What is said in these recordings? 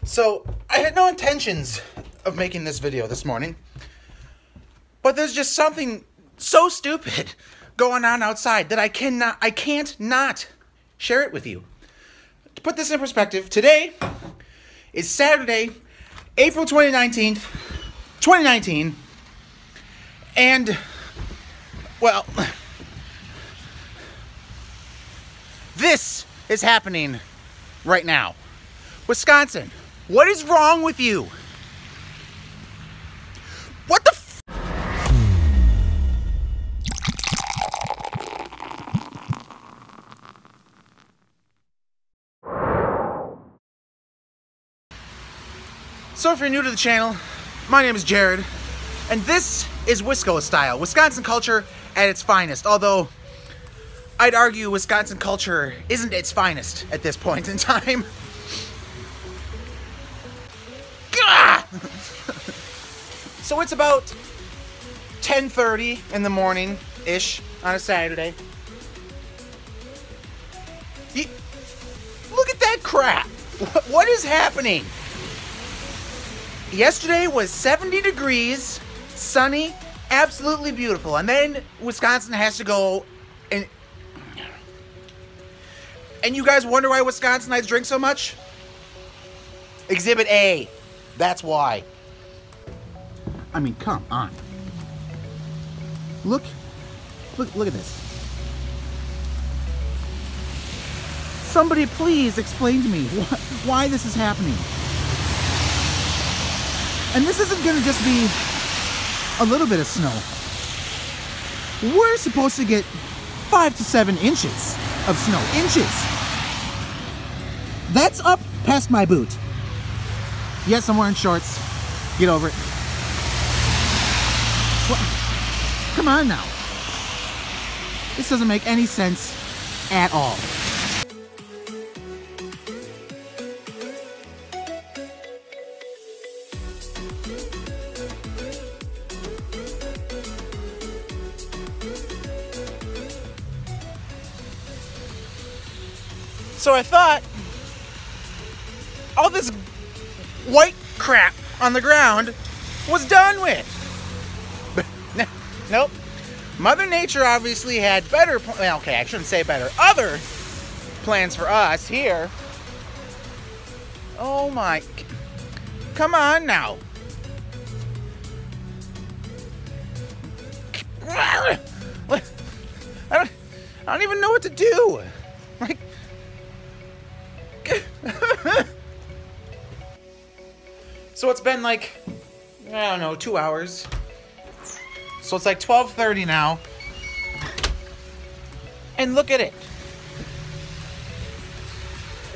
So, I had no intentions of making this video this morning, but there's just something so stupid going on outside that I can't not share it with you. To put this in perspective, today is Saturday, April 2019, and, well, this is happening right now. Wisconsin, what is wrong with you? What the f- So if you're new to the channel, my name is Jared, and this is Wisco style, Wisconsin culture at its finest, although I'd argue Wisconsin culture isn't its finest at this point in time. So it's about 10:30 in the morning-ish on a Saturday. Look at that crap! What is happening? Yesterday was 70 degrees, sunny, absolutely beautiful, and then Wisconsin has to go and you guys wonder why Wisconsinites drink so much? Exhibit A. That's why. I mean, come on. Look at this. Somebody please explain to me why this is happening. And this isn't gonna just be a little bit of snow. We're supposed to get 5 to 7 inches of snow. Inches. That's up past my boot. Yes, I'm wearing shorts. Get over it. What? Come on now. This doesn't make any sense at all. So I thought all this white crap on the ground was done with. But nope. Mother Nature obviously had better, well, okay, I shouldn't say better, other plans for us here. Oh my, come on now. I don't even know what to do. Like, so it's been like, I don't know, 2 hours. So it's like 12:30 now. And look at it.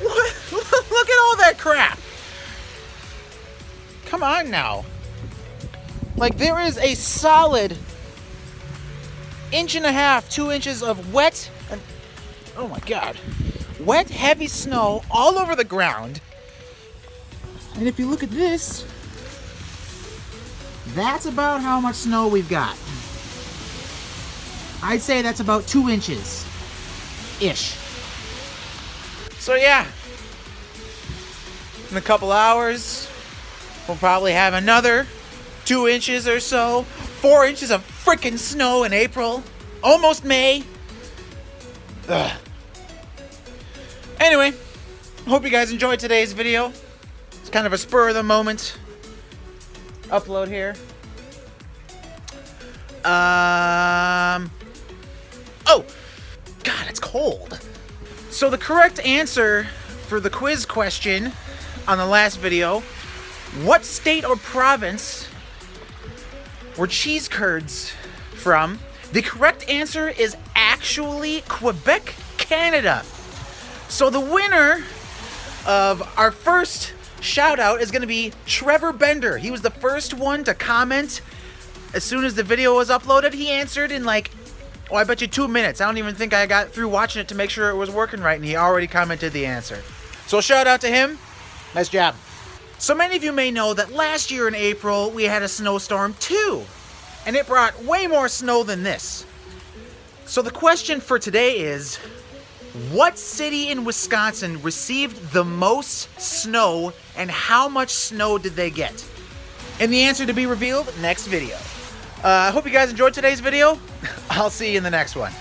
Look at all that crap. Come on now. Like, there is a solid 1.5 to 2 inches of wet, oh my God, wet, heavy snow all over the ground. And if you look at this, that's about how much snow we've got. I'd say that's about 2 inches-ish. So yeah, in a couple hours, we'll probably have another 2 inches or so. 4 inches of frickin' snow in April. Almost May. Ugh. Anyway, hope you guys enjoyed today's video. It's kind of a spur of the moment upload here. Oh, God, it's cold. So the correct answer for the quiz question on the last video, what state or province were cheese curds from? The correct answer is actually Quebec, Canada. So the winner of our first shout out is going to be Trevor Bender. He was the first one to comment as soon as the video was uploaded. He answered in like, oh, I bet you 2 minutes. I don't even think I got through watching it to make sure it was working right, and he already commented the answer. So shout out to him. Nice job. So many of you may know that last year in April we had a snowstorm too, and it brought way more snow than this. So the question for today is, What city in Wisconsin received the most snow, and how much snow did they get? And the answer to be revealed next video. I hope you guys enjoyed today's video. I'll see you in the next one.